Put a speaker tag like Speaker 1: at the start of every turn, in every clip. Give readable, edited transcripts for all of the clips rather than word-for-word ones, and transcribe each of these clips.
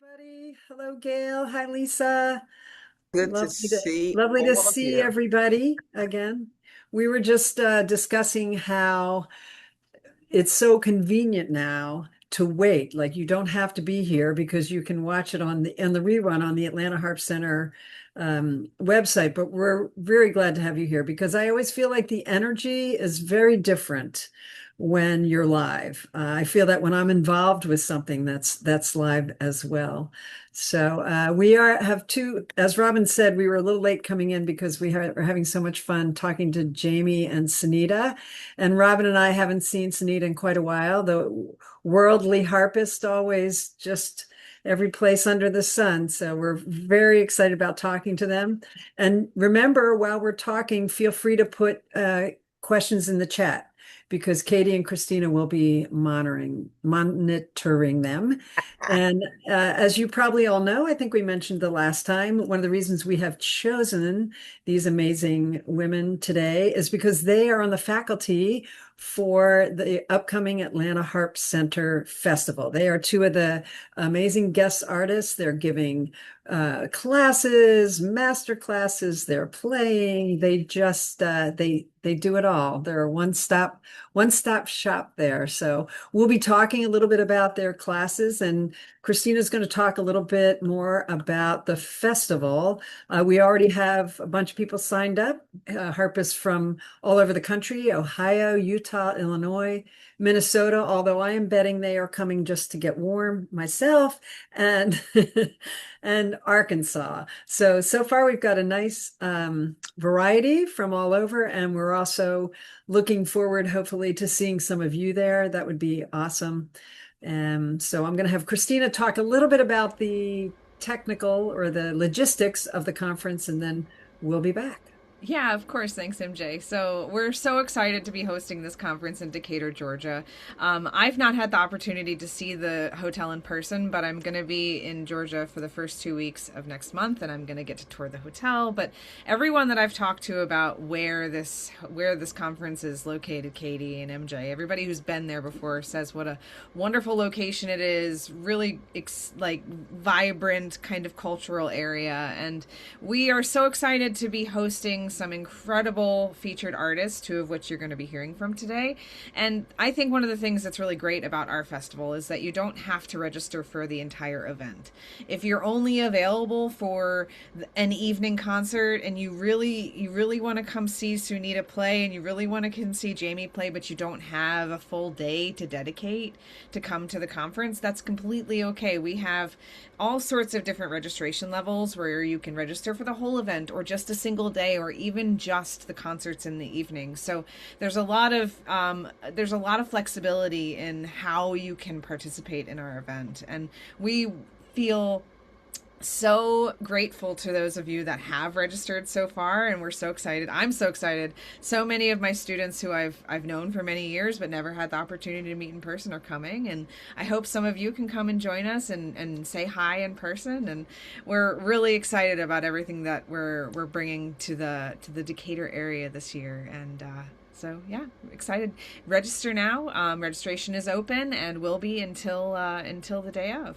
Speaker 1: Everybody. Hello, Gail. Hi, Lisa.
Speaker 2: Good to
Speaker 1: Lovely to
Speaker 2: see
Speaker 1: lovely to
Speaker 2: all of
Speaker 1: see
Speaker 2: you.
Speaker 1: everybody again. We were just discussing how it's so convenient now to wait. Like you don't have to be here because you can watch it on the rerun on the Atlanta Harp Center website. But we're very glad to have you here because I always feel like the energy is very different when you're live. I feel that when I'm involved with something that's live as well. So we have two, as Robin said, we were a little late coming in because are having so much fun talking to Jaymee and Sunita. And Robin and I haven't seen Sunita in quite a while. The worldly harpist, always just every place under the sun. So we're very excited about talking to them. And remember, while we're talking, feel free to put questions in the chat because Katie and Christina will be monitoring them. And as you probably all know, I think we mentioned the last time, one of the reasons we have chosen these amazing women today is because they are on the faculty for the upcoming Atlanta Harp Center Festival. They are two of the amazing guest artists. They're giving classes, master classes. They're playing. They do it all. They're a one stop shop there. So we'll be talking a little bit about their classes, and Christina's going to talk a little bit more about the festival. We already have a bunch of people signed up, harpists from all over the country, Ohio, Utah, Illinois, Minnesota, although I am betting they are coming just to get warm myself, and and Arkansas. So far we've got a nice variety from all over, and we're also looking forward, hopefully, to seeing some of you there. That would be awesome. So I'm going to have Christina talk a little bit about the technical or the logistics of the conference, and then we'll be back.
Speaker 3: Yeah, of course. Thanks, MJ. So we're so excited to be hosting this conference in Decatur, Georgia. I've not had the opportunity to see the hotel in person, but I'm going to be in Georgia for the first 2 weeks of next month, and I'm going to get to tour the hotel. But everyone that I've talked to about where this conference is located, Katie and MJ, everybody who's been there before says what a wonderful location it is. Really, like vibrant kind of cultural area, and we are so excited to be hosting some incredible featured artists, two of which you're going to be hearing from today. And I think one of the things that's really great about our festival is that you don't have to register for the entire event. If you're only available for an evening concert and you really want to come see Sunita play and you really want to come see Jaymee play, but you don't have a full day to dedicate to come to the conference, that's completely okay. We have all sorts of different registration levels where you can register for the whole event or just a single day or even just the concerts in the evening. So there's a lot of flexibility in how you can participate in our event, and we feel so grateful to those of you that have registered so far, and we're so excited. I'm so excited. So many of my students who I've known for many years but never had the opportunity to meet in person are coming, and I hope some of you can come and join us and say hi in person. And we're really excited about everything that we're bringing to the Decatur area this year. And so yeah, excited. Register now. Registration is open and will be until the day of.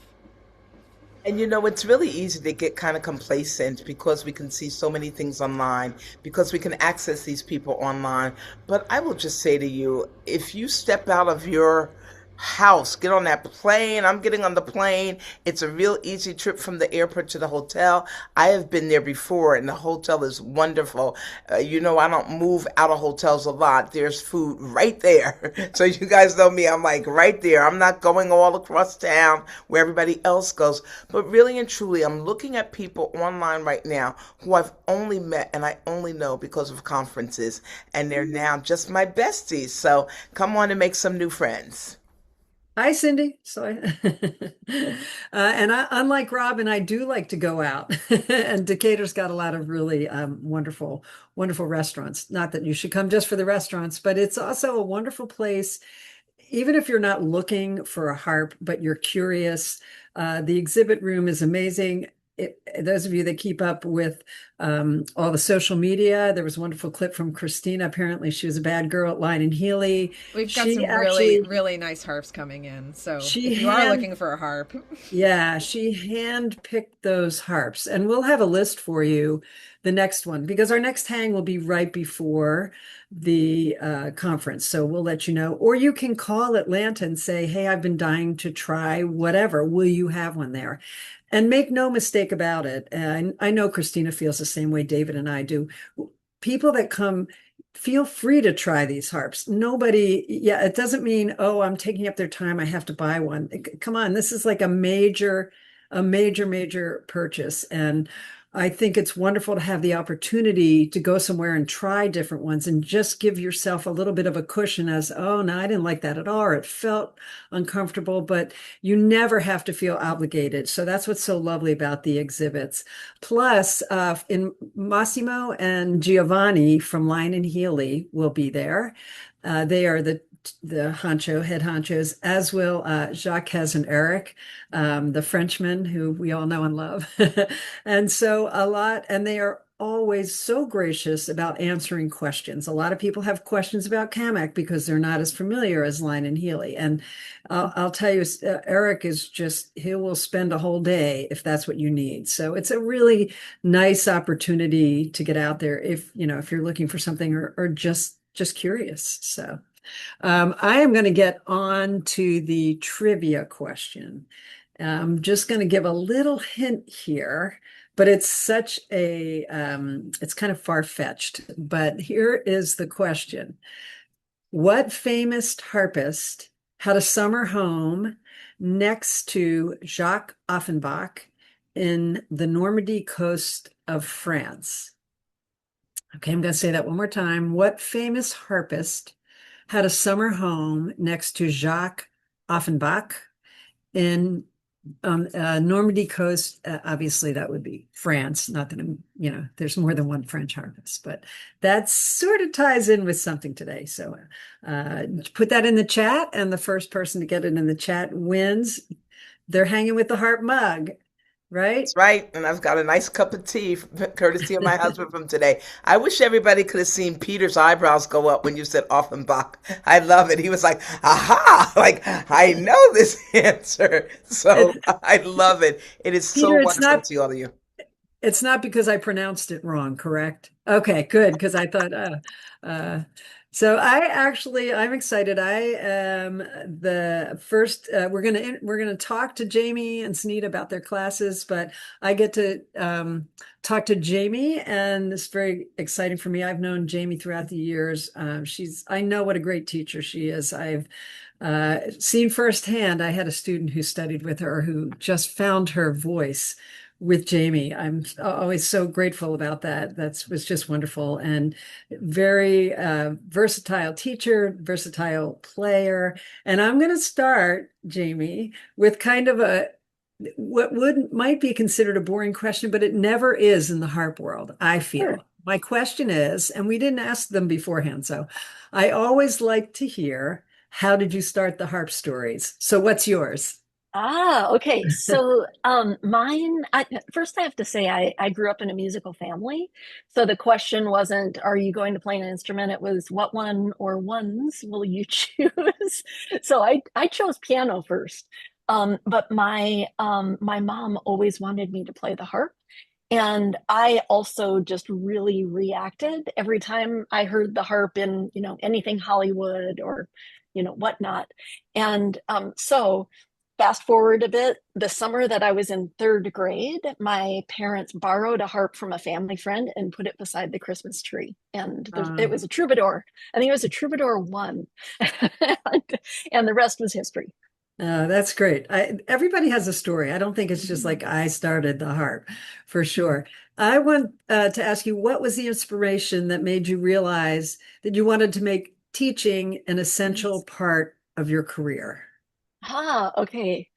Speaker 2: And it's really easy to get kind of complacent because we can see so many things online, because we can access these people online. But I will just say to you, if you step out of your house, get on that plane. I'm getting on the plane. It's a real easy trip from the airport to the hotel. I have been there before, and the hotel is wonderful. I don't move out of hotels a lot. There's food right there. So you guys know me. I'm like right there. I'm not going all across town where everybody else goes. But really and truly, I'm looking at people online right now who I've only met and I only know because of conferences, and they're now just my besties. So come on and make some new friends.
Speaker 1: Hi, Cindy. Unlike Robin, I do like to go out, and Decatur's got a lot of really wonderful, wonderful restaurants. Not that you should come just for the restaurants, but it's also a wonderful place. Even if you're not looking for a harp, but you're curious, the exhibit room is amazing. those of you that keep up with all the social media, there was a wonderful clip from Christina. Apparently, she was a bad girl at Line and Healy.
Speaker 3: We've got
Speaker 1: She
Speaker 3: some really,
Speaker 1: actually
Speaker 3: really nice harps coming in. So
Speaker 1: she
Speaker 3: if you are
Speaker 1: hand
Speaker 3: looking for a harp,
Speaker 1: yeah, she handpicked those harps, and we'll have a list for you the next one because our next hang will be right before the conference. So we'll let you know, or you can call Atlanta and say, "Hey, I've been dying to try whatever. Will you have one there?" And make no mistake about it. And I know Christina feels the same way David and I do. People that come, feel free to try these harps. Nobody, yeah, it doesn't mean, oh, I'm taking up their time, I have to buy one. Come on, this is like a major purchase. And I think it's wonderful to have the opportunity to go somewhere and try different ones and just give yourself a little bit of a cushion as, oh, no, I didn't like that at all, or it felt uncomfortable, but you never have to feel obligated. So that's what's so lovely about the exhibits. Plus, in Massimo and Giovanni from Line and Healy will be there. They are the head honchos, as will Jacques and Eric, the Frenchmen who we all know and love. And so and they are always so gracious about answering questions. A lot of people have questions about Kamak because they're not as familiar as Line and Healy. And I'll tell you, Eric is he will spend a whole day if that's what you need. So it's a really nice opportunity to get out there if you're looking for something or just curious. So I am going to get on to the trivia question. I'm just going to give a little hint here, but it's it's kind of far-fetched. But here is the question. What famous harpist had a summer home next to Jacques Offenbach in the Normandy coast of France? Okay, I'm going to say that one more time. What famous harpist had a summer home next to Jacques Offenbach in Normandy coast? Obviously, that would be France. Not that there's more than one French harpist, but that sort of ties in with something today. So put that in the chat, and the first person to get it in the chat wins. They're hanging with the harp mug, right?
Speaker 2: That's right. And I've got a nice cup of tea, courtesy of my husband from today. I wish everybody could have seen Peter's eyebrows go up when you said Offenbach. I love it. He was like, aha, like, I know this answer. So I love it. It is so
Speaker 1: Peter,
Speaker 2: wonderful to see all of you.
Speaker 1: it's not because I pronounced it wrong, correct? Okay, good, because I thought, so I'm excited. I am the first. We're gonna talk to Jaymee and Sunita about their classes, but I get to talk to Jaymee, and it's very exciting for me. I've known Jaymee throughout the years. I know what a great teacher she is. I've seen firsthand. I had a student who studied with her who just found her voice with Jaymee. I'm always so grateful about that. That was just wonderful, and very versatile teacher, versatile player. And I'm going to start, Jaymee, with kind of might be considered a boring question, but it never is in the harp world, I feel.
Speaker 4: Sure.
Speaker 1: My question is, and we didn't ask them beforehand, so I always like to hear, how did you start the harp stories? So what's yours?
Speaker 4: Okay. So, first I have to say I grew up in a musical family. So the question wasn't, are you going to play an instrument? It was, what one or ones will you choose? So I chose piano first. But my mom always wanted me to play the harp. And I also just really reacted every time I heard the harp in, anything Hollywood or, whatnot. And so fast forward a bit, the summer that I was in third grade, my parents borrowed a harp from a family friend and put it beside the Christmas tree. And it was a troubadour. I think it was a troubadour one. And the rest was history.
Speaker 1: That's great. Everybody has a story. I don't think it's just like I started the harp, for sure. I want to ask you, what was the inspiration that made you realize that you wanted to make teaching an essential part of your career?
Speaker 4: Okay.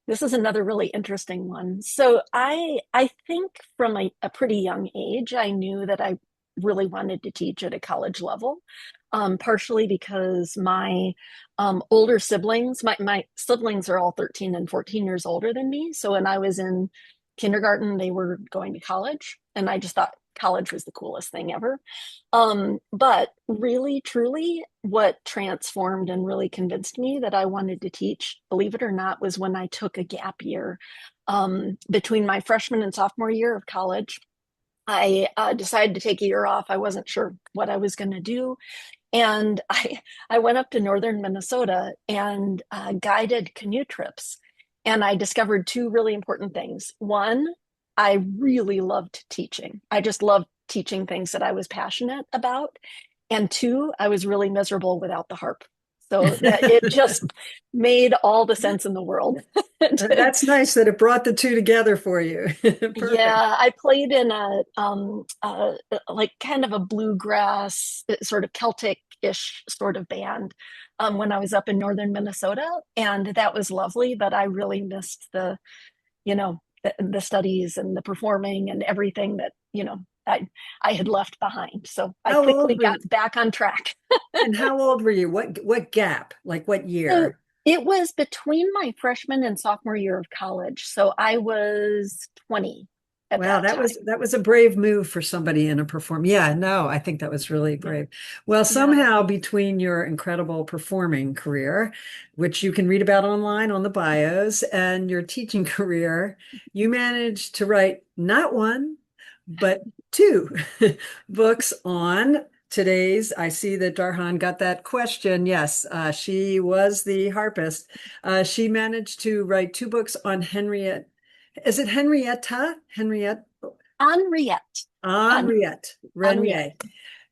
Speaker 4: This is another really interesting one. So I think from a pretty young age, I knew that I really wanted to teach at a college level, partially because my older siblings, my siblings are all 13 and 14 years older than me. So when I was in kindergarten, they were going to college. And I just thought college was the coolest thing ever. But really, truly, what transformed and really convinced me that I wanted to teach, believe it or not, was when I took a gap year between my freshman and sophomore year of college. I decided to take a year off. I wasn't sure what I was going to do. And I went up to northern Minnesota and guided canoe trips. And I discovered two really important things. One, I really loved teaching. I just loved teaching things that I was passionate about. And two, I was really miserable without the harp. So that it just made all the sense in the world.
Speaker 1: That's nice that it brought the two together for you. Perfect.
Speaker 4: Yeah, I played in a like kind of a bluegrass sort of Celtic-ish sort of band when I was up in northern Minnesota, and that was lovely. But I really missed you know, the studies and the performing and everything that I had left behind. So I
Speaker 1: How
Speaker 4: quickly
Speaker 1: old were
Speaker 4: got
Speaker 1: you?
Speaker 4: back on track.
Speaker 1: And how old were you? What gap? Like what
Speaker 4: So
Speaker 1: year?
Speaker 4: it was between my freshman and sophomore year of college. So I was 20 at
Speaker 1: Wow,
Speaker 4: that
Speaker 1: that
Speaker 4: time.
Speaker 1: was a brave move for somebody in a perform. Yeah, no, I think that was really brave. Well,
Speaker 4: Yeah.
Speaker 1: somehow between your incredible performing career, which you can read about online on the bios, and your teaching career, you managed to write not one, but two books on today's. I see that Darhan got that question. Yes, she was the harpist. She managed to write two books on Henriette. Is it Henrietta? Henriette?
Speaker 4: Henriette.
Speaker 1: Henriette
Speaker 4: Henriette.
Speaker 1: Renier.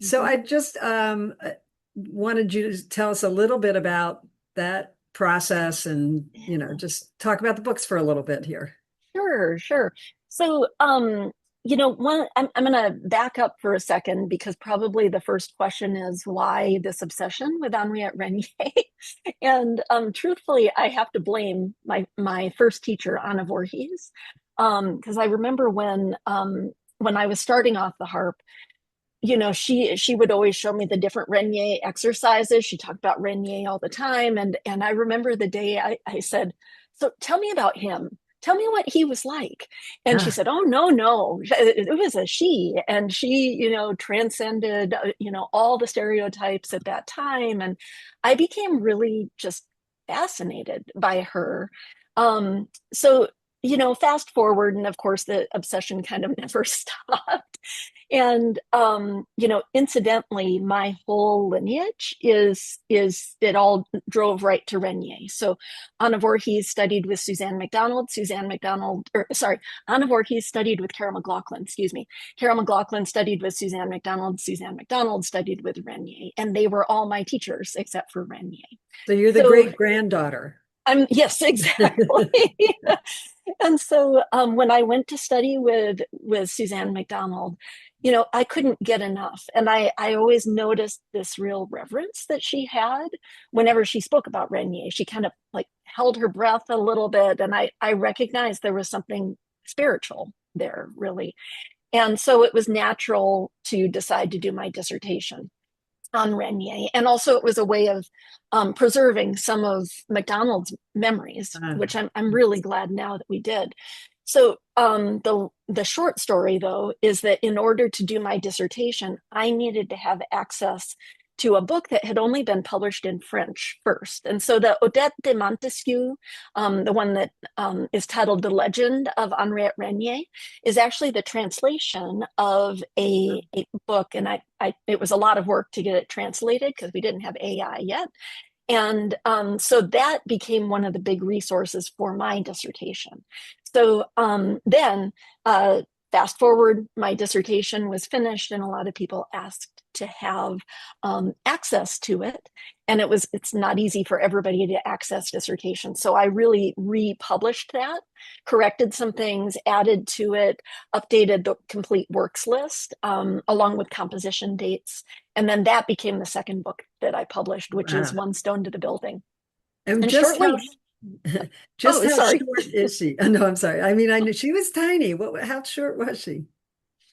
Speaker 1: So
Speaker 4: Mhm.
Speaker 1: I just wanted you to tell us a little bit about that process and, just talk about the books for a little bit here.
Speaker 4: Sure, sure. So, I'm going to back up for a second because probably the first question is why this obsession with Henriette Renier? And truthfully, I have to blame my first teacher, Anna Voorhees, because I remember when I was starting off the harp, she would always show me the different Renier exercises. She talked about Renier all the time, and I remember the day I said, "So tell me about him. Tell me what he was like." And she
Speaker 1: Ah,
Speaker 4: said, "Oh, no, no, it was a she, and she, transcended, all the stereotypes at that time." And I became really just fascinated by her. So, fast forward, and of course, the obsession kind of never stopped. And incidentally, my whole lineage is it all drove right to Renier. So Anna Voorhees studied with Anna Voorhees studied with Carol McLaughlin, excuse me. Carol McLaughlin studied with Suzanne McDonald studied with Renier, and they were all my teachers except for Renier.
Speaker 1: so you're the
Speaker 4: So
Speaker 1: great granddaughter.
Speaker 4: yes, exactly. And so when I went to study with Suzanne McDonald, I couldn't get enough. And I always noticed this real reverence that she had whenever she spoke about Renier. She kind of like held her breath a little bit. And I recognized there was something spiritual there, really. And so it was natural to decide to do my dissertation on Renier. And also it was a way of preserving some of McDonald's memories,
Speaker 1: Ah,
Speaker 4: which I'm really glad now that we did. So the short story, though, is that in order to do my dissertation, I needed to have access to a book that had only been published in French first. And so the Odette de Montesquieu, the one that is titled The Legend of Henriette Renier, is actually the translation of a book. And it was a lot of work to get it translated because we didn't have AI yet. And so that became one of the big resources for my dissertation. So then fast forward, my dissertation was finished and a lot of people asked to have access to it. And it's not easy for everybody to access dissertations. So I really republished that, corrected some things, added to it, updated the complete works list along with composition dates. And then that became the second book that I published, which is
Speaker 1: wow.
Speaker 4: One Stone to the Building.
Speaker 1: And
Speaker 4: And shortly,
Speaker 1: just
Speaker 4: oh,
Speaker 1: how
Speaker 4: sorry.
Speaker 1: short is she? No, I'm sorry. I mean, I knew she was tiny. How short was she?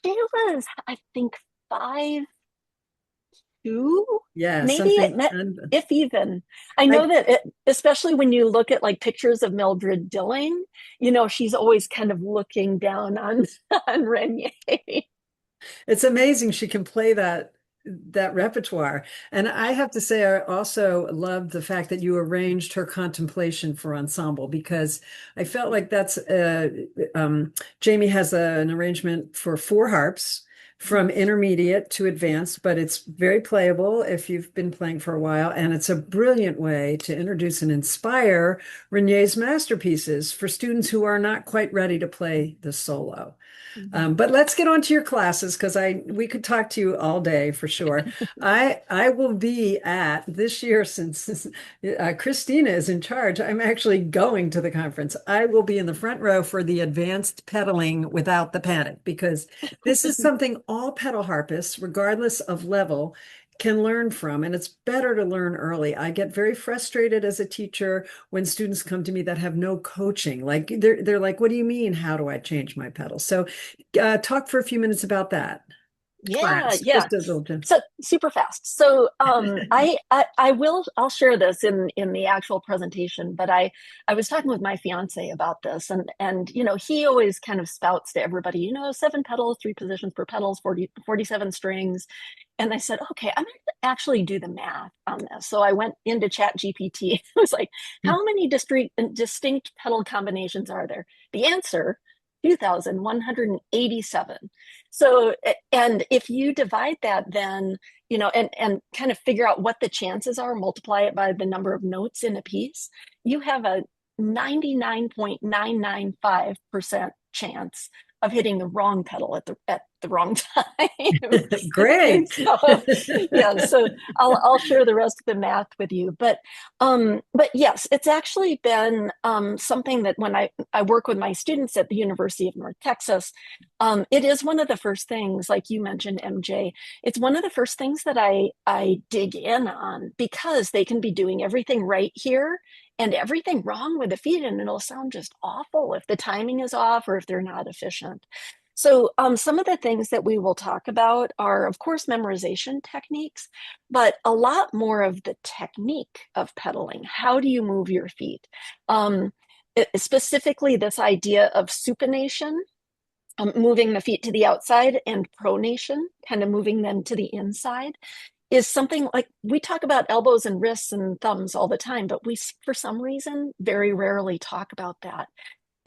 Speaker 4: She was, I think, 5'8" two,
Speaker 1: Yeah,
Speaker 4: maybe,
Speaker 1: something.
Speaker 4: if even. I know that especially when you look at like pictures of Mildred Dilling, she's always kind of looking down on on Renier.
Speaker 1: It's amazing she can play that repertoire. And I have to say, I also loved the fact that you arranged her contemplation for ensemble, because I felt like that's Jaymee has an arrangement for 4 harps from intermediate to advanced, but it's very playable if you've been playing for a while. And it's a brilliant way to introduce and inspire Renier's masterpieces for students who are not quite ready to play the solo. But let's get on to your classes, because we could talk to you all day for sure. I will be at this year, since Christina is in charge. I'm actually going to the conference. I will be in the front row for the advanced pedaling without the panic, because this is something all pedal harpists, regardless of level, can learn from, and it's better to learn early. I get very frustrated as a teacher when students come to me that have no coaching. Like they're like, "What do you mean? How do I change my pedal?" So, talk for a few minutes about that.
Speaker 4: Yeah,
Speaker 1: Class,
Speaker 4: yeah.
Speaker 1: just a
Speaker 4: So super fast. So I'll share this in the actual presentation, but I was talking with my fiance about this, and he always kind of spouts to everybody, 7 pedals, 3 positions per pedals, 47 strings. And I said, okay, I'm going to actually do the math on this. So I went into Chat GPT. I was like, how many distinct pedal combinations are there? The answer, 2,187. So, and if you divide that then, and kind of figure out what the chances are, multiply it by the number of notes in a piece, you have a 99.995% chance of hitting the wrong pedal at the wrong time.
Speaker 1: Great.
Speaker 4: So I'll share the rest of the math with you. But yes, it's actually been something that when I work with my students at the University of North Texas, it is one of the first things, like you mentioned, MJ, it's one of the first things that I dig in on, because they can be doing everything right here and everything wrong with the feet, and it'll sound just awful if the timing is off or if they're not efficient. So some of the things that we will talk about are, of course, memorization techniques, but a lot more of the technique of pedaling. How do you move your feet? Specifically, this idea of supination, moving the feet to the outside, and pronation, kind of moving them to the inside, is something like we talk about elbows and wrists and thumbs all the time, but we, for some reason, very rarely talk about that.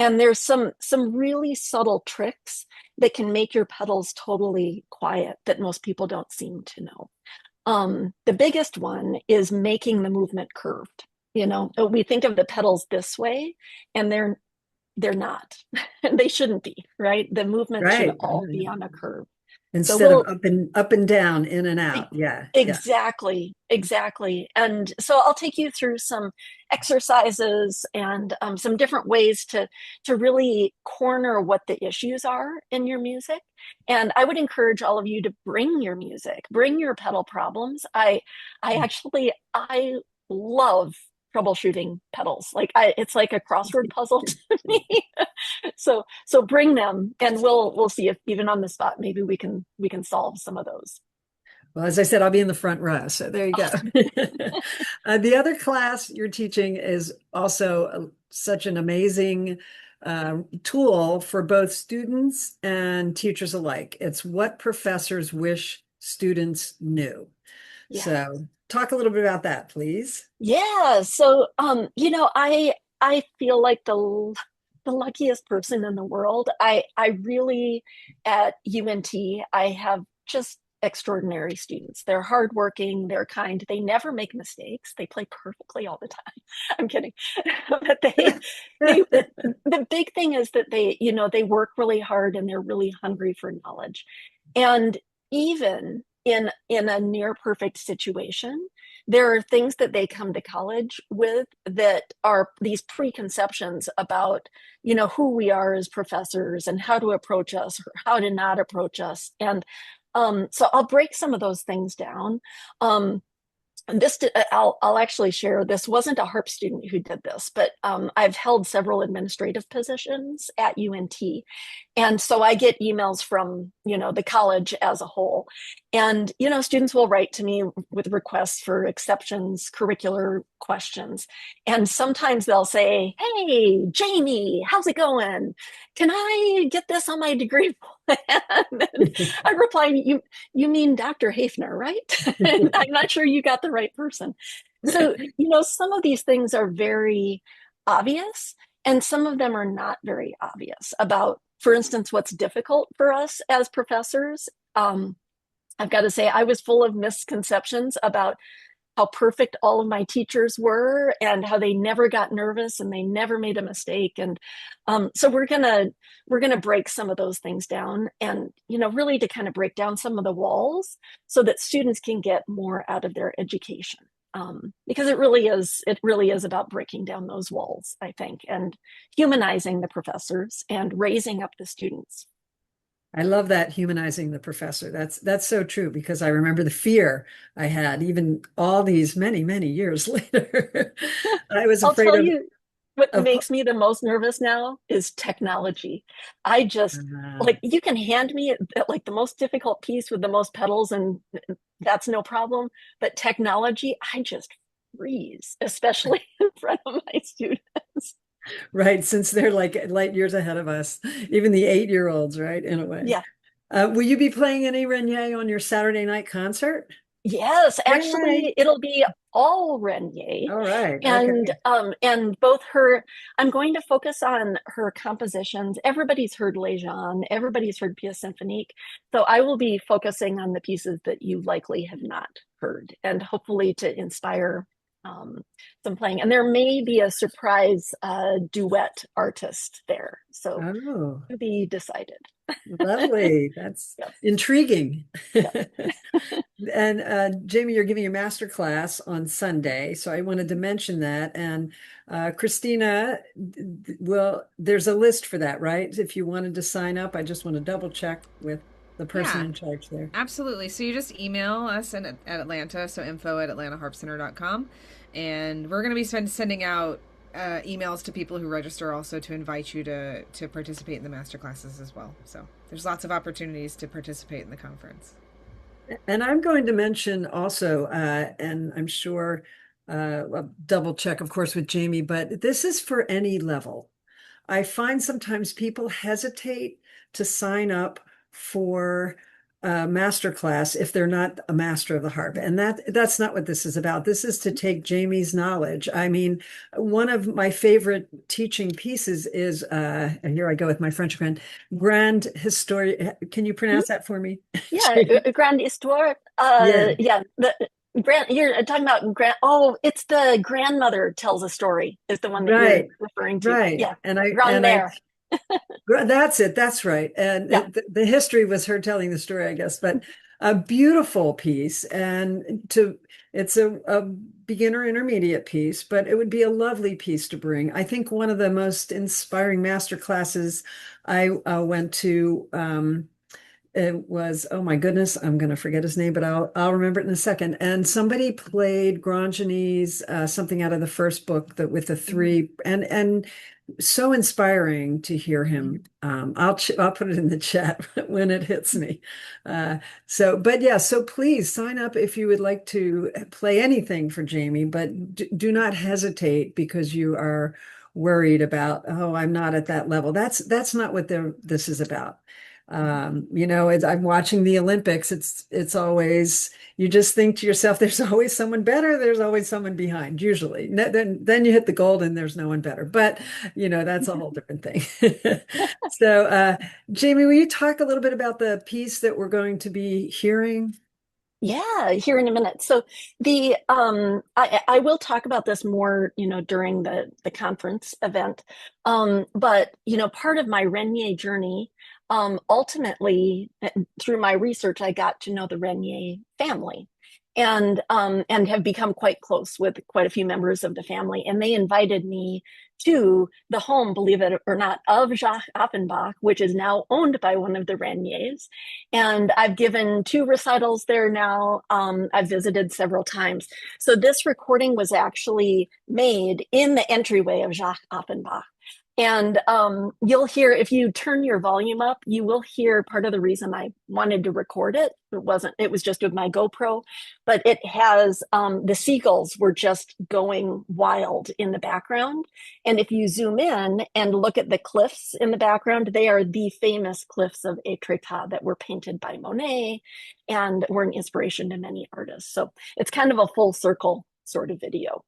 Speaker 4: And there's some really subtle tricks that can make your pedals totally quiet that most people don't seem to know. The biggest one is making the movement curved. We think of the pedals this way, and they're not. They shouldn't be, right? The movement should all be on a curve.
Speaker 1: Instead of up and down, in and out. Yeah.
Speaker 4: Exactly. And so I'll take you through some exercises and some different ways to really corner what the issues are in your music. And I would encourage all of you to bring your music, bring your pedal problems. I love troubleshooting pedals. It's like a crossword puzzle to me. So bring them, and we'll see if even on the spot, maybe we can solve some of those.
Speaker 1: Well, as I said, I'll be in the front row. So there you go. The other class you're teaching is also such an amazing tool for both students and teachers alike. It's what professors wish students knew. Yeah. So talk a little bit about that, please.
Speaker 4: Yeah. So, I feel like the luckiest person in the world. I really, at UNT, I have just extraordinary students. They're hardworking, they're kind, they never make mistakes. They play perfectly all the time. I'm kidding. But the big thing is that they work really hard, and they're really hungry for knowledge. And even in a near perfect situation, there are things that they come to college with that are these preconceptions about, who we are as professors and how to approach us or how to not approach us. And so I'll break some of those things down. and this, I'll actually share, this wasn't a harp student who did this, but I've held several administrative positions at UNT. And so I get emails from, the college as a whole. And, students will write to me with requests for exceptions, curricular questions. And sometimes they'll say, "Hey, Jaymee, how's it going? Can I get this on my degree plan?" And I reply, you mean Dr. Haefner, right? And I'm not sure you got the right person. So, some of these things are very obvious, and some of them are not very obvious about, for instance, what's difficult for us as professors. I've got to say, I was full of misconceptions about how perfect all of my teachers were and how they never got nervous and they never made a mistake. And so we're gonna break some of those things down, and really to kind of break down some of the walls so that students can get more out of their education. Because it really is about breaking down those walls, I think, and humanizing the professors and raising up the students.
Speaker 1: I love that, humanizing the professor. That's so true, because I remember the fear I had even all these many, many years later. I was
Speaker 4: I'll
Speaker 1: afraid
Speaker 4: tell you what
Speaker 1: of
Speaker 4: makes me the most nervous now is technology. I just like, you can hand me like the most difficult piece with the most pedals and that's no problem. But technology, I just freeze, especially in front of my students.
Speaker 1: right, since they're like light years ahead of us, even the 8-year-olds, right, in a way.
Speaker 4: Yeah.
Speaker 1: Will you be playing any Renier on your Saturday night concert?
Speaker 4: Yes,
Speaker 1: Yay.
Speaker 4: actually, it'll be all Renier.
Speaker 1: All right.
Speaker 4: And
Speaker 1: Okay.
Speaker 4: and both her, I'm going to focus on her compositions. Everybody's heard Les Jean, everybody's heard Pièce Symphonique. So I will be focusing on the pieces that you likely have not heard, and hopefully to inspire some playing. And there may be a surprise duet artist there. So
Speaker 1: Oh,
Speaker 4: to be decided.
Speaker 1: lovely. That's
Speaker 4: Yes.
Speaker 1: intriguing.
Speaker 4: Yes.
Speaker 1: And Jaymee, you're giving a master class on Sunday, so I wanted to mention that. And Christina, well, there's a list for that, right? If you wanted to sign up, I just want to double check with the person
Speaker 3: Yeah,
Speaker 1: in charge there.
Speaker 3: absolutely. So you just email us at Atlanta, so info@atlantaharpcenter.com. And we're going to be sending out emails to people who register also to invite you to participate in the master classes as well. So there's lots of opportunities to participate in the conference.
Speaker 1: And I'm going to mention also, and I'm sure I'll double check, of course, with Jaymee, but this is for any level. I find sometimes people hesitate to sign up for a master class if they're not a master of the harp. And that's not what this is about. This is to take Jaymee's knowledge. I mean, one of my favorite teaching pieces is, and here I go with my French friend, Grand Histoire. Can you pronounce that for me?
Speaker 4: Yeah, Grande Histoire.
Speaker 1: Yeah.
Speaker 4: Yeah, the you're talking about oh, it's the grandmother tells a story is the one that you're
Speaker 1: Right,
Speaker 4: referring to.
Speaker 1: right.
Speaker 4: Yeah,
Speaker 1: And I
Speaker 4: Grandmère.
Speaker 1: that's it. That's right. And
Speaker 4: Yeah.
Speaker 1: the history was her telling the story, I guess, but a beautiful piece. And it's a beginner intermediate piece, but it would be a lovely piece to bring. I think one of the most inspiring master classes I went to, it was, oh my goodness, I'm going to forget his name, but I'll remember it in a second. And somebody played Grandjean's something out of the first book that with the three, and so inspiring to hear him. I'll put it in the chat when it hits me. But yeah, so please sign up if you would like to play anything for Jaymee, but do not hesitate because you are worried about, oh, I'm not at that level. That's not what this is about. I'm watching the Olympics. It's always, you just think to yourself, there's always someone better. There's always someone behind, usually. Then you hit the gold and there's no one better. But, that's a whole different thing. So, Jaymee, will you talk a little bit about the piece that we're going to be hearing?
Speaker 4: Yeah, here in a minute. So the I will talk about this more, during the conference event. But part of my Renier journey, ultimately through my research, I got to know the Renier family. and have become quite close with quite a few members of the family. And they invited me to the home, believe it or not, of Jacques Offenbach, which is now owned by one of the Reniers. And I've given 2 recitals there now. I've visited several times. So this recording was actually made in the entryway of Jacques Offenbach. And you'll hear, if you turn your volume up, you will hear part of the reason I wanted to record it. It was just with my GoPro, but it has, the seagulls were just going wild in the background. And if you zoom in and look at the cliffs in the background, they are the famous cliffs of Etretat that were painted by Monet and were an inspiration to many artists. So it's kind of a full circle sort of video.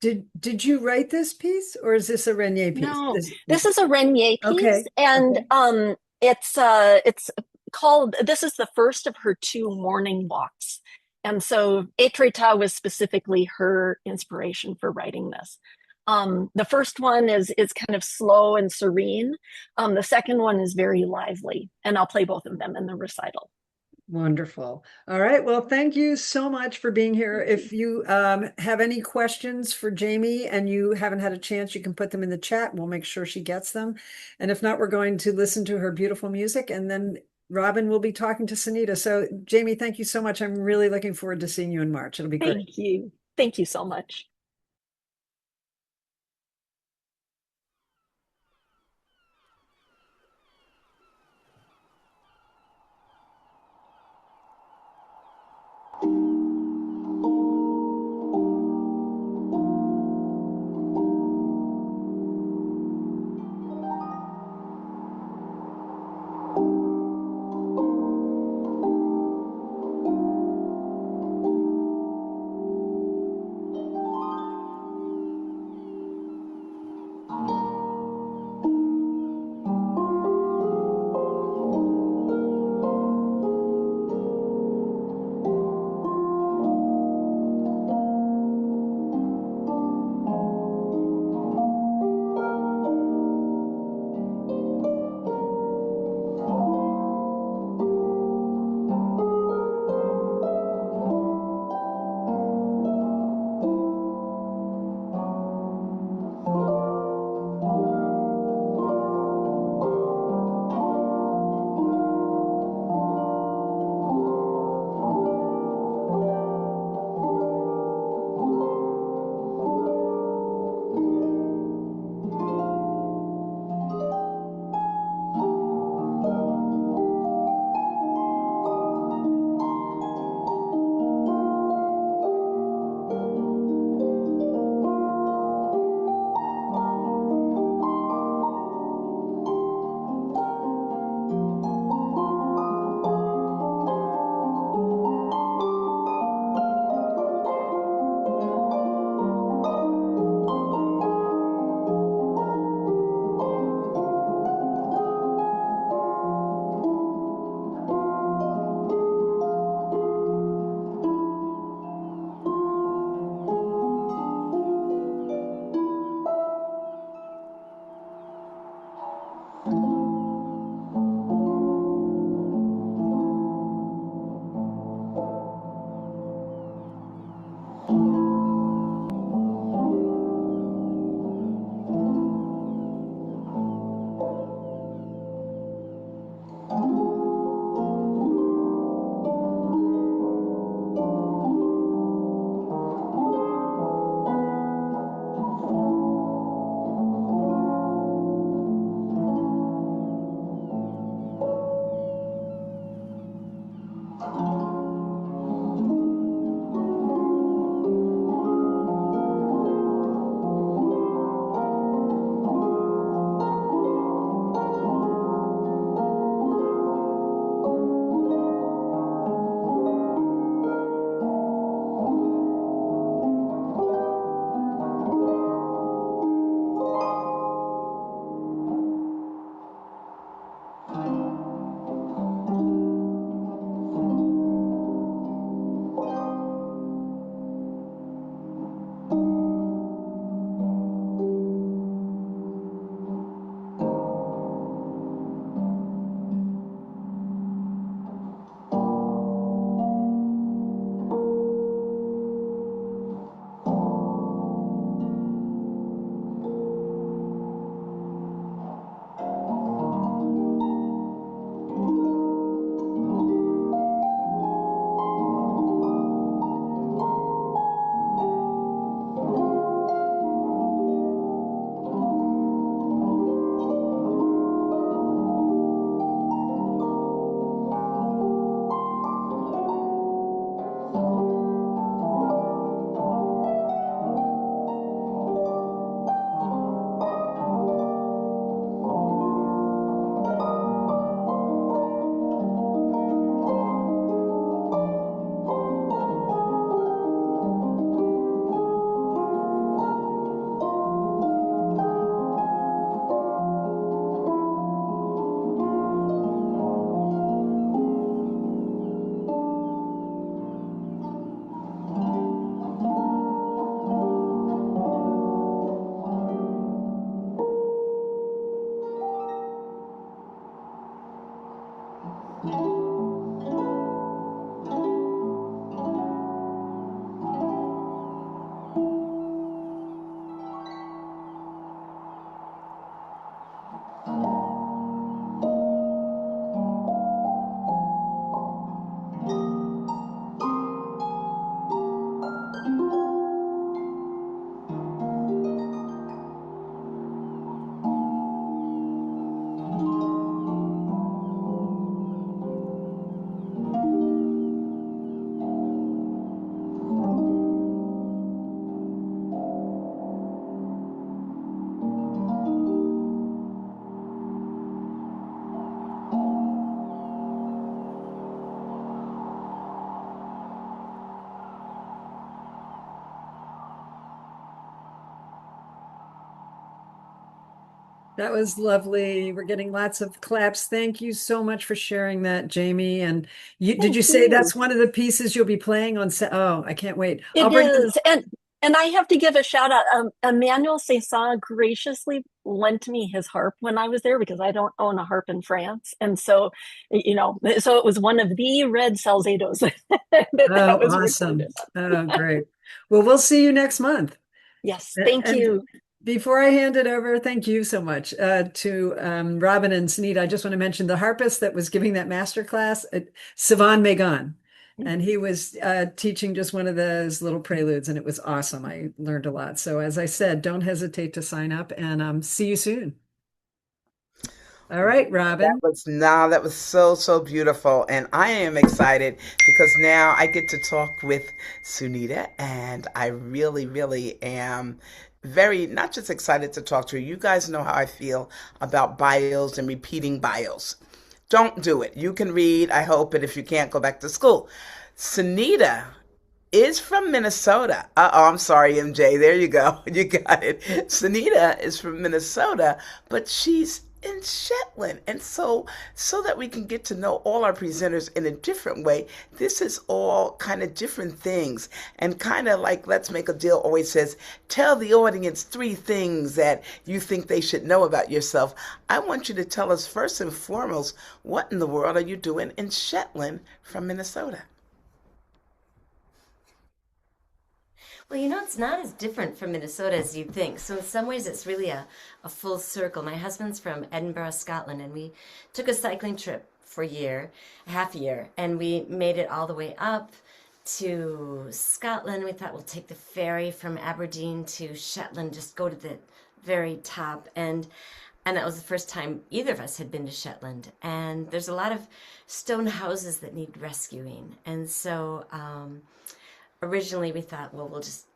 Speaker 1: Did you write this piece, or is this a Renier piece?
Speaker 4: No, this is a Renier piece,
Speaker 1: okay.
Speaker 4: And okay. It's called. This is the first of her 2 morning walks, and so Etretat was specifically her inspiration for writing this. The first one is kind of slow and serene. The second one is very lively, and I'll play both of them in the recital.
Speaker 1: Wonderful. All right. Well, thank you so much for being here. If you have any questions for Jaymee and you haven't had a chance, you can put them in the chat. We'll make sure she gets them. And if not, we're going to listen to her beautiful music, and then Robin will be talking to Sunita. So Jaymee, thank you so much. I'm really looking forward to seeing you in March. It'll be great.
Speaker 4: Thank you. Thank you so much.
Speaker 1: That was lovely. We're getting lots of claps. Thank you so much for sharing that, Jaymee. And did
Speaker 4: Thank
Speaker 1: you say
Speaker 4: you.
Speaker 1: that's one of the pieces you'll be playing on set? Oh, I can't wait. I'll
Speaker 4: It
Speaker 1: bring them.
Speaker 4: is. And I have to give a shout out. Emmanuel Cesar graciously lent me his harp when I was there because I don't own a harp in France. And so, so it was one of the red Salzados that
Speaker 1: Oh,
Speaker 4: was
Speaker 1: awesome.
Speaker 4: recorded.
Speaker 1: Oh, great. Well, we'll see you next month.
Speaker 4: Yes, thank
Speaker 1: And
Speaker 4: you.
Speaker 1: before I hand it over, thank you so much to Robin and Sunita. I just want to mention the harpist that was giving that master class, Sivan Megan. And he was teaching just one of those little preludes, and it was awesome. I learned a lot. So, as I said, don't hesitate to sign up, and see you soon. All right, Robin.
Speaker 2: That was so, so beautiful. And I am excited because now I get to talk with Sunita, and I really, really am very not just excited to talk to her. You guys know how I feel about bios and repeating bios. Don't do it. You can read, I hope, and if you can't, go back to school. Sunita is from Minnesota. I'm sorry, MJ. There you go. You got it. Sunita is from Minnesota, but she's in Shetland. And so that we can get to know all our presenters in a different way, this is all kind of different things. And kind of like Let's Make a Deal always says, tell the audience 3 things that you think they should know about yourself. I want you to tell us first and foremost, what in the world are you doing in Shetland from Minnesota?
Speaker 5: Well, it's not as different from Minnesota as you'd think. So in some ways, it's really a full circle. My husband's from Edinburgh, Scotland, and we took a cycling trip for a half year, and we made it all the way up to Scotland. We thought we'll take the ferry from Aberdeen to Shetland, just go to the very top. And that was the first time either of us had been to Shetland. And there's a lot of stone houses that need rescuing. And so originally we thought, well, we'll just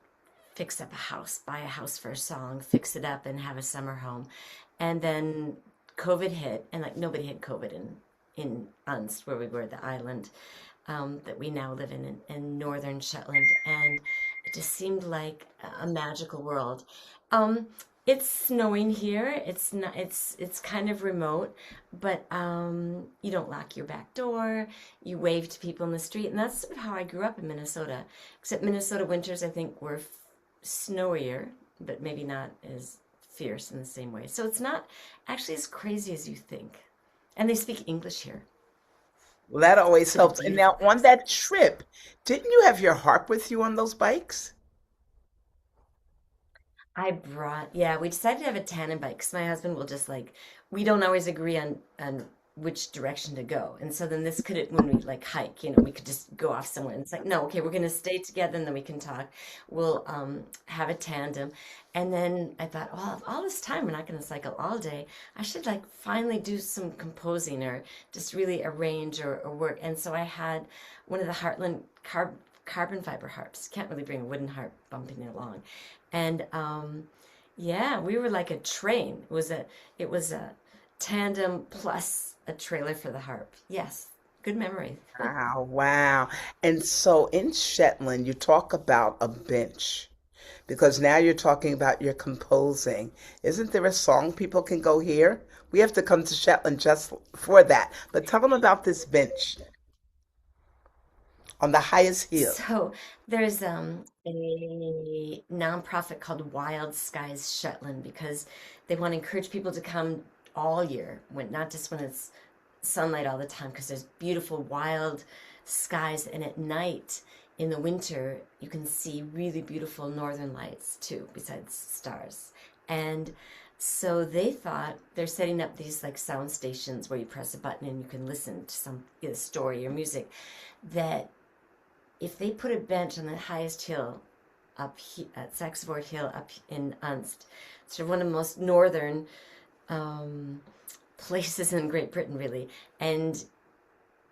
Speaker 5: fix up a house, buy a house for a song, fix it up and have a summer home. And then COVID hit, and like nobody had COVID in Unst, where we were, the island that we now live in northern Shetland. And it just seemed like a magical world. It's snowing here. It's not. It's kind of remote, but you don't lock your back door. You wave to people in the street, and that's sort of how I grew up in Minnesota. Except Minnesota winters, I think, were snowier, but maybe not as fierce in the same way. So it's not actually as crazy as you think. And they speak English here.
Speaker 2: Well, that always
Speaker 5: So the
Speaker 2: helps. And now
Speaker 5: beautiful
Speaker 2: on that trip, didn't you have your harp with you on those bikes?
Speaker 5: yeah, we decided to have a tandem bike because my husband will just like, we don't always agree on which direction to go. And so then when we like hike, we could just go off somewhere. And it's like, no, okay, we're going to stay together and then we can talk. We'll have a tandem. And then I thought, well, all this time, we're not going to cycle all day. I should like finally do some composing or just really arrange or work. And so I had one of the Heartland carbon fiber harps. Can't really bring a wooden harp bumping along. And yeah, we were like a train. It was a tandem plus a trailer for the harp. Yes, good memory.
Speaker 2: Wow, wow. And so in Shetland, you talk about a bench because now you're talking about your composing. Isn't there a song people can go hear? We have to come to Shetland just for that. But tell them about this bench on the highest hill.
Speaker 5: So there's a nonprofit called Wild Skies Shetland because they want to encourage people to come all year, not just when it's sunlight all the time, because there's beautiful wild skies, and at night in the winter you can see really beautiful northern lights too, besides stars. And so they thought they're setting up these like sound stations where you press a button and you can listen to some story or music, that if they put a bench on the highest hill at Saxford Hill up in Unst, sort of one of the most northern places in Great Britain, really, and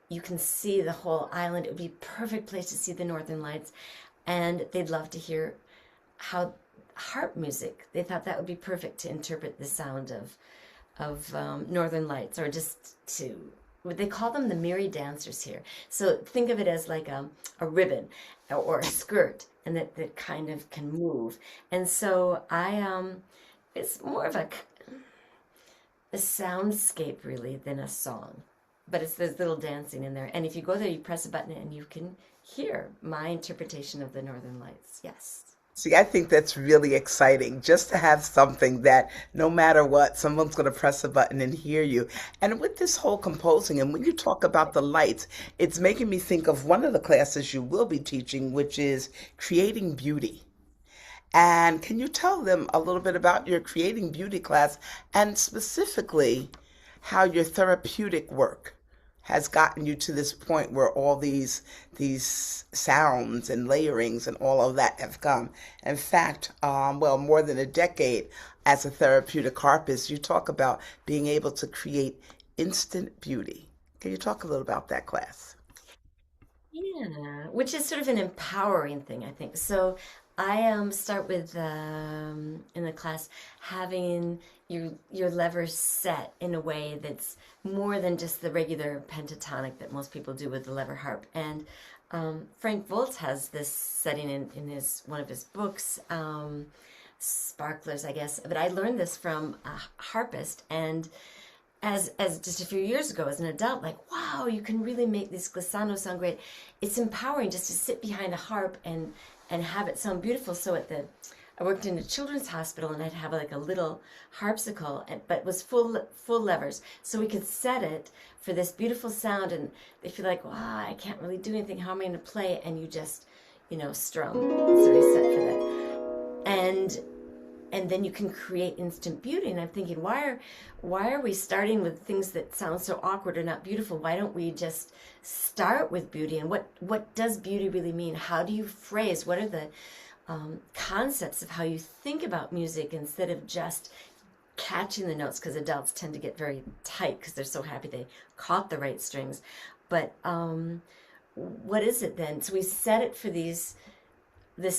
Speaker 5: you can see the whole island. It would be a perfect place to see the northern lights, and they'd love to hear how harp music. They thought that would be perfect to interpret the sound of northern lights, or just to. They call them the Miri dancers here. So think of it as like a ribbon or a skirt, and that kind of can move. And so it's more of a soundscape really than a song. But it's there's little dancing in there. And if you go there, you press a button and you can hear my interpretation of the Northern Lights. Yes.
Speaker 2: See, I think that's really exciting just to have something that no matter what, someone's going to press a button and hear you. And with this whole composing, and when you talk about the lights, it's making me think of one of the classes you will be teaching, which is creating beauty. And can you tell them a little bit about your creating beauty class and specifically how your therapeutic work has gotten you to this point where all these sounds and layerings and all of that have come. In fact, well, more than a decade as a therapeutic harpist, you talk about being able to create instant beauty. Can you talk a little about that class?
Speaker 5: Yeah, which is sort of an empowering thing, I think. So I start with in the class having your levers set in a way that's more than just the regular pentatonic that most people do with the lever harp. And Frank Volz has this setting in his one of his books, Sparklers, I guess. But I learned this from a harpist, and as just a few years ago as an adult, like, wow, you can really make this glissando sound great. It's empowering just to sit behind a harp and have it sound beautiful. So I worked in a children's hospital, and I'd have like a little harpsichord, but it was full levers, so we could set it for this beautiful sound. And they feel like, wow, I can't really do anything. How am I going to play? And you just, strum. It's already set for that. And then you can create instant beauty. And I'm thinking, why are we starting with things that sound so awkward or not beautiful? Why don't we just start with beauty? And what does beauty really mean? How do you phrase? What are the concepts of how you think about music instead of just catching the notes? Because adults tend to get very tight because they're so happy they caught the right strings. But what is it then? So we set it for this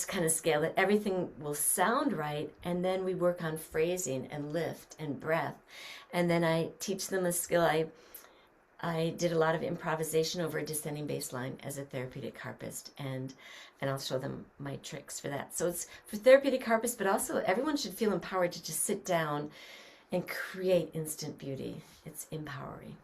Speaker 5: kind of scale that everything will sound right, and then we work on phrasing and lift and breath. And then I teach them a skill. I did a lot of improvisation over a descending bass line as a therapeutic harpist, and I'll show them my tricks for that. So it's for therapeutic harpists, but also everyone should feel empowered to just sit down and create instant beauty. It's empowering.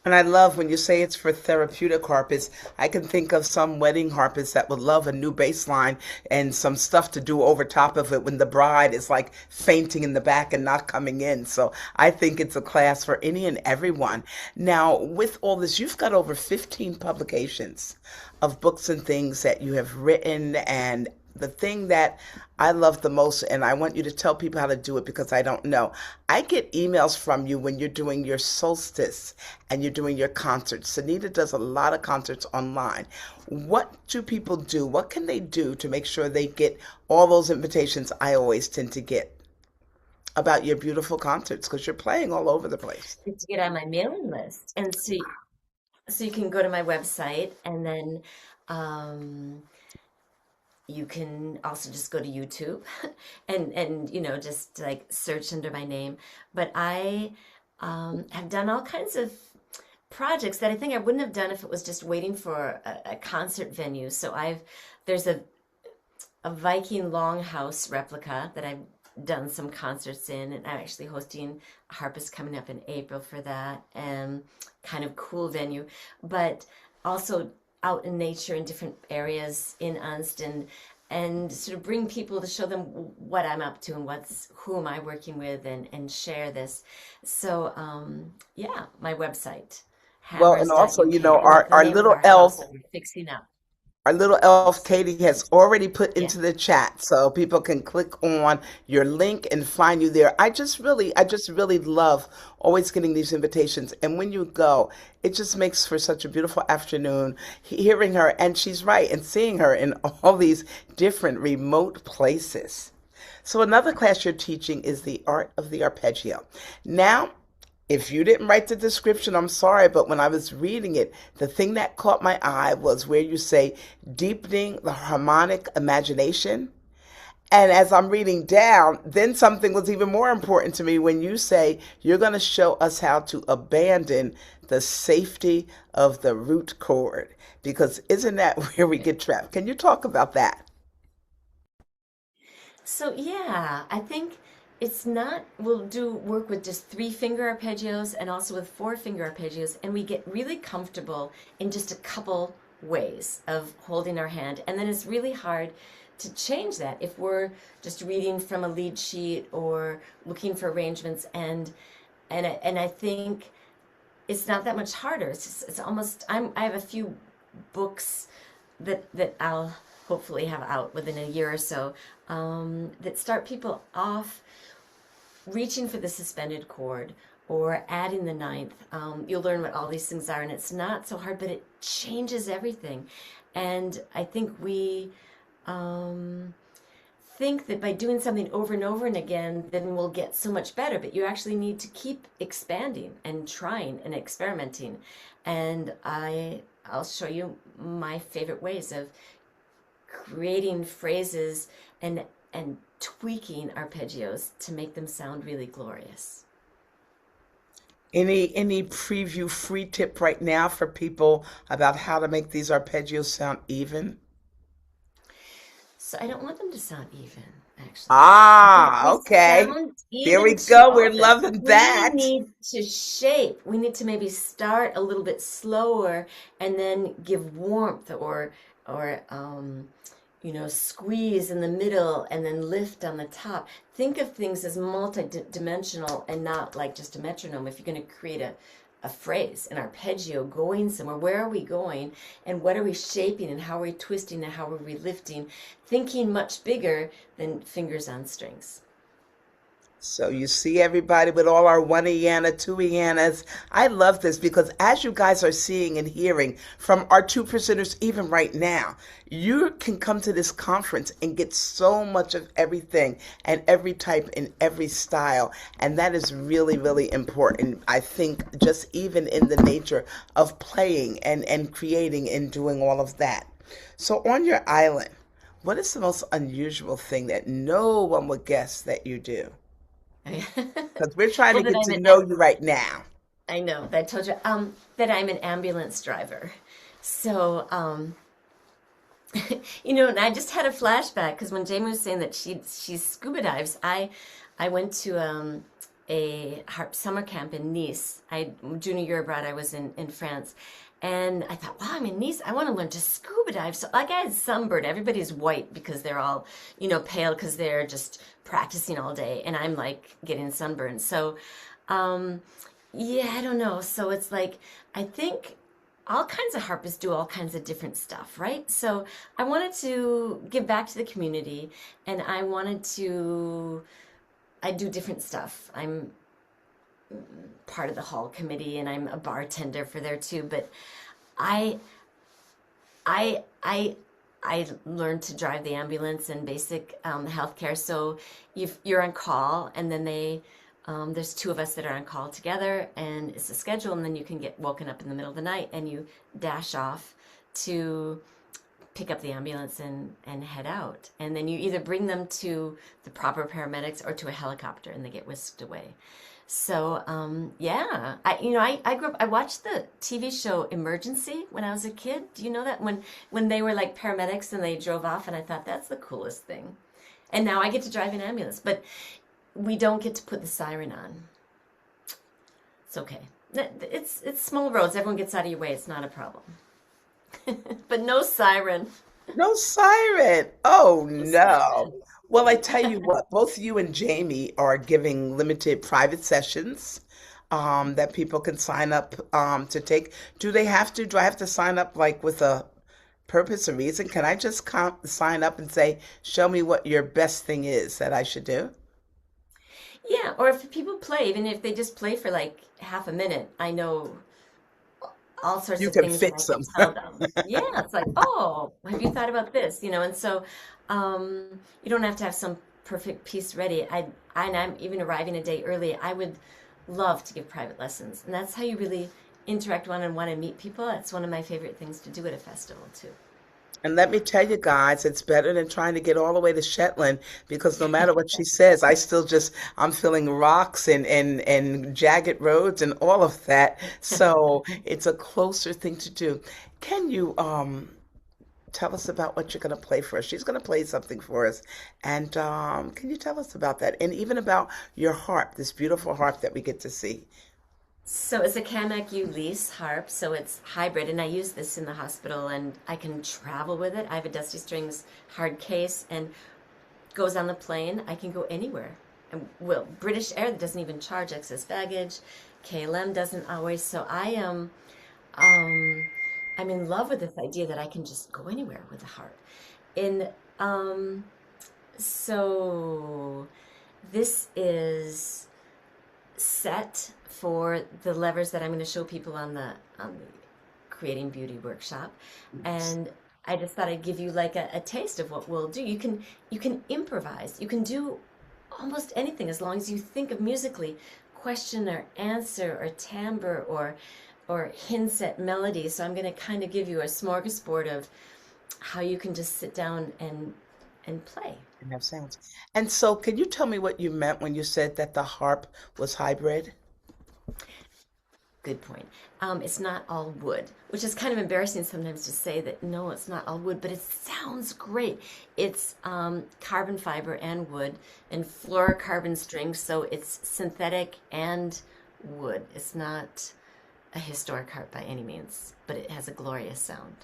Speaker 2: And I love when you say it's for therapeutic harpists. I can think of some wedding harpists that would love a new bass line and some stuff to do over top of it when the bride is like fainting in the back and not coming in. So I think it's a class for any and everyone. Now, with all this, you've got over 15 publications of books and things that you have written, and the thing that I love the most, and I want you to tell people how to do it because I don't know. I get emails from you when you're doing your solstice and you're doing your concerts. Sunita does a lot of concerts online. What do people do? What can they do to make sure they get all those invitations I always tend to get about your beautiful concerts? Because you're playing all over the place.
Speaker 5: To get on my mailing list. And so you can go to my website, and then you can also just go to YouTube and just like search under my name. But I have done all kinds of projects that I think I wouldn't have done if it was just waiting for a concert venue. So there's a Viking longhouse replica that I've done some concerts in, and I'm actually hosting a harpist coming up in April for that, and kind of cool venue. But also out in nature in different areas in Unst, and sort of bring people to show them what I'm up to and who am I working with, and share this. So yeah, my website.
Speaker 2: Well, and also,
Speaker 5: hammers.uk,
Speaker 2: our,
Speaker 5: the
Speaker 2: our
Speaker 5: name of
Speaker 2: little
Speaker 5: our house
Speaker 2: elf
Speaker 5: that we're fixing up.
Speaker 2: Our little elf Katie has already put
Speaker 5: Yeah.
Speaker 2: into the chat, so people can click on your link and find you there. I just really love always getting these invitations, and when you go, it just makes for such a beautiful afternoon hearing her, and she's right, and seeing her in all these different remote places. So another class you're teaching is the art of the arpeggio. Now, if you didn't write the description, I'm sorry, but when I was reading it, the thing that caught my eye was where you say deepening the harmonic imagination. And as I'm reading down, then something was even more important to me when you say you're going to show us how to abandon the safety of the root chord. Because isn't that where we get trapped? Can you talk about that?
Speaker 5: So yeah, I think it's not, we'll do work with just 3-finger arpeggios and also with 4-finger arpeggios, and we get really comfortable in just a couple ways of holding our hand. And then it's really hard to change that if we're just reading from a lead sheet or looking for arrangements. And I think it's not that much harder. It's almost, I have a few books that I'll hopefully have out within a year or so, that start people off reaching for the suspended chord or adding the ninth. You'll learn what all these things are, and it's not so hard, but it changes everything. And I think we think that by doing something over and over and again, then we'll get so much better. But you actually need to keep expanding and trying and experimenting. And I'll show you my favorite ways of creating phrases and tweaking arpeggios to make them sound really glorious.
Speaker 2: Any preview free tip right now for people about how to make these arpeggios sound even?
Speaker 5: So I don't want them to sound even, actually.
Speaker 2: Ah,
Speaker 5: They
Speaker 2: okay.
Speaker 5: sound
Speaker 2: Here we
Speaker 5: even too
Speaker 2: go. We're
Speaker 5: often.
Speaker 2: loving that.
Speaker 5: We need to shape. We need to maybe start a little bit slower and then give warmth or squeeze in the middle and then lift on the top. Think of things as multi-dimensional and not like just a metronome. If you're going to create a phrase, an arpeggio going somewhere, where are we going and what are we shaping and how are we twisting and how are we lifting? Thinking much bigger than fingers on strings.
Speaker 2: So you see everybody with all our one Iana, two Ianas. I love this because as you guys are seeing and hearing from our two presenters, even right now, you can come to this conference and get so much of everything and every type and every style. And that is really, really important. I think just even in the nature of playing and creating and doing all of that. So on your island, what is the most unusual thing that no one would guess that you do? Because we're trying to
Speaker 5: Well, that
Speaker 2: get
Speaker 5: I'm
Speaker 2: to
Speaker 5: an
Speaker 2: know you right now.
Speaker 5: I know that I told you that I'm an ambulance driver. So and I just had a flashback because when Jaymee was saying that she scuba dives, I went to a harp summer camp in Nice. Junior year abroad, I was in France. And I thought, wow, I'm in Nice. I want to learn to scuba dive. So like I had sunburned. Everybody's white because they're all, pale because they're just practicing all day. And I'm like getting sunburned. So, yeah, I don't know. So it's like, I think all kinds of harpists do all kinds of different stuff, right? So I wanted to give back to the community and I do different stuff. I'm part of the hall committee and I'm a bartender for there too, but I I I I learned to drive the ambulance and basic healthcare. So you're on call, and then there's two of us that are on call together, and it's a schedule, and then you can get woken up in the middle of the night, and you dash off to pick up the ambulance and head out. And then you either bring them to the proper paramedics or to a helicopter, and they get whisked away. So yeah, I grew up. I watched the TV show Emergency when I was a kid. Do you know that when they were like paramedics and they drove off, and I thought that's the coolest thing. And now I get to drive an ambulance, but we don't get to put the siren on. It's okay. It's small roads. Everyone gets out of your way. It's not a problem. But no siren.
Speaker 2: No siren. Oh
Speaker 5: No
Speaker 2: no.
Speaker 5: siren.
Speaker 2: Well, I tell you what, both you and Jaymee are giving limited private sessions that people can sign up to take. Do they have to? Do I have to sign up like with a purpose or reason? Can I just sign up and say, show me what your best thing is that I should do?
Speaker 5: Yeah, or if people play, even if they just play for like half a minute, I know all sorts
Speaker 2: You
Speaker 5: of
Speaker 2: can
Speaker 5: things that I
Speaker 2: fix
Speaker 5: can
Speaker 2: them.
Speaker 5: tell them. Yeah, it's like, oh, have you thought about this? And so you don't have to have some perfect piece ready. And I'm even arriving a day early. I would love to give private lessons, and that's how you really interact one-on-one and meet people. That's one of my favorite things to do at a festival too.
Speaker 2: And let me tell you guys, it's better than trying to get all the way to Shetland because no matter what she says, I'm feeling rocks and jagged roads and all of that. So it's a closer thing to do. Can you tell us about what you're going to play for us. She's going to play something for us. And can you tell us about that? And even about your harp, this beautiful harp that we get to see.
Speaker 5: So it's a Kamek Ulysses harp, so it's hybrid, and I use this in the hospital, and I can travel with it. I have a Dusty Strings hard case, and goes on the plane. I can go anywhere. And, well, British Air doesn't even charge excess baggage. KLM doesn't always. So I'm in love with this idea that I can just go anywhere with a harp. And so this is set for the levers that I'm going to show people on the Creating Beauty workshop, and I just thought I'd give you like a taste of what we'll do. You can improvise. You can do almost anything as long as you think of musically, question or answer or timbre or hints at melody. So I'm going to kind of give you a smorgasbord of how you can just sit down and play.
Speaker 2: And have sounds. And so, can you tell me what you meant when you said that the harp was hybrid?
Speaker 5: Good point. It's not all wood, which is kind of embarrassing sometimes to say that, no, it's not all wood, but it sounds great. It's carbon fiber and wood and fluorocarbon strings, so it's synthetic and wood. It's not a historic harp by any means, but it has a glorious sound.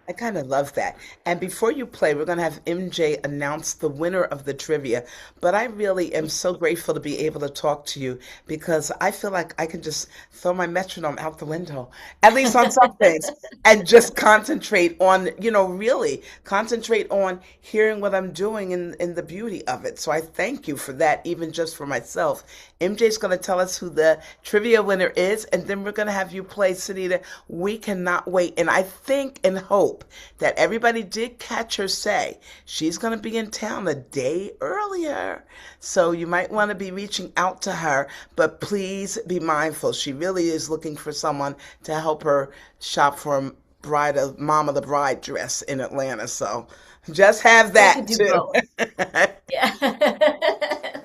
Speaker 2: I kind of love that. And before you play, we're going to have MJ announce the winner of the trivia. But I really am so grateful to be able to talk to you because I feel like I can just throw my metronome out the window, at least on some things, and just concentrate on, really concentrate on hearing what I'm doing in the beauty of it. So I thank you for that, even just for myself. MJ's going to tell us who the trivia winner is, and then we're going to have you play, Sunita. We cannot wait. And I think and hope that everybody did catch her say she's going to be in town a day earlier. So you might want to be reaching out to her, but please be mindful. She really is looking for someone to help her shop for a Mom of the Bride dress in Atlanta. So just have
Speaker 5: I
Speaker 2: that
Speaker 5: could do
Speaker 2: too.
Speaker 5: both. Yeah.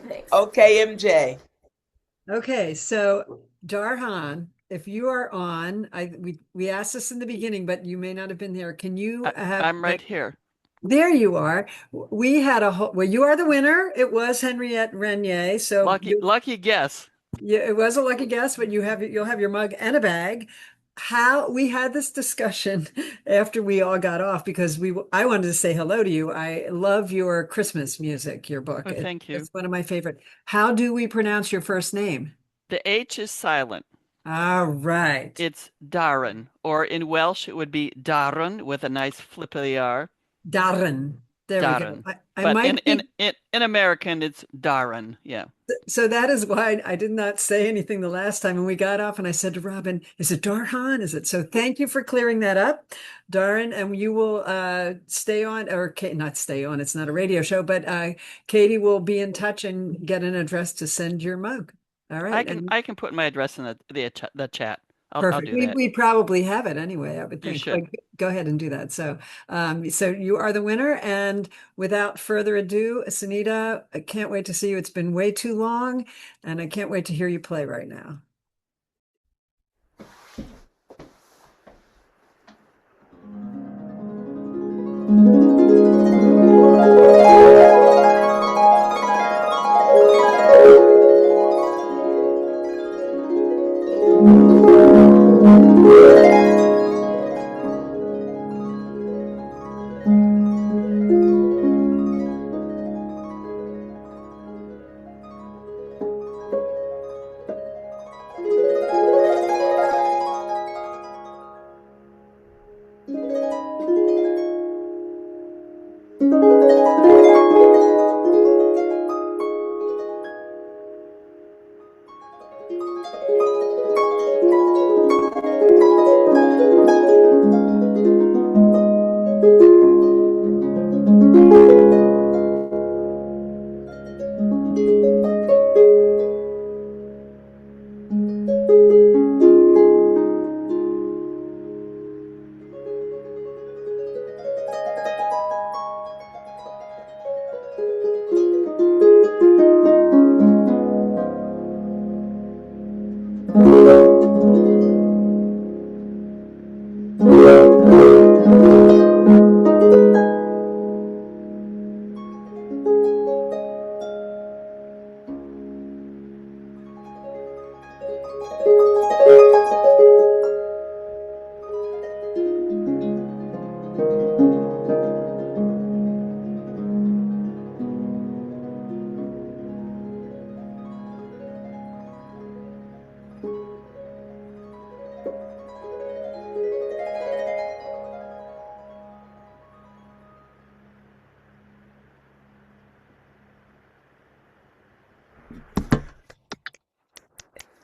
Speaker 5: Thanks.
Speaker 2: Okay, MJ.
Speaker 1: Okay, so Darhan, if you are on, we asked this in the beginning, but you may not have been there. Can you have
Speaker 6: I'm right here.
Speaker 1: There you are. We had well, you are the winner. It was Henriette Renier. So
Speaker 6: Lucky guess.
Speaker 1: yeah, it was a lucky guess, but you'll have your mug and a bag. How we had this discussion after we all got off because I wanted to say hello to you. I love your Christmas music, your book.
Speaker 6: Oh, thank you.
Speaker 1: It's one of my favorite. How do we pronounce your first name?
Speaker 6: The H is silent.
Speaker 1: All right.
Speaker 6: It's Darren, or in Welsh it would be Darren with a nice flip of the R.
Speaker 1: Darren. There
Speaker 6: Darren.
Speaker 1: we go. I
Speaker 6: But
Speaker 1: might
Speaker 6: in American it's Darren. Yeah.
Speaker 1: So that is why I did not say anything the last time. And we got off and I said to Robin, is it Darhan? Is it? So thank you for clearing that up, Darren. And you will stay on, or not stay on, it's not a radio show, but Katie will be in touch and get an address to send your mug. All right.
Speaker 6: I can put my address in the chat. I'll
Speaker 1: Perfect.
Speaker 6: do that.
Speaker 1: We probably have it anyway, I would
Speaker 6: You
Speaker 1: think.
Speaker 6: should.
Speaker 1: But go ahead and do that. So you are the winner. And without further ado, Sunita, I can't wait to see you. It's been way too long, and I can't wait to hear you play right now.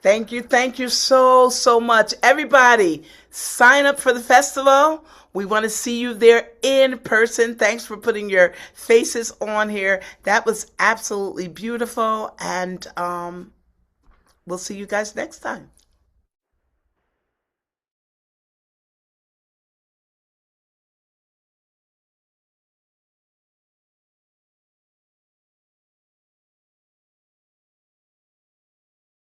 Speaker 2: Thank you so, so much. Everybody, sign up for the festival. We want to see you there in person. Thanks for putting your faces on here. That was absolutely beautiful. And we'll see you guys next time.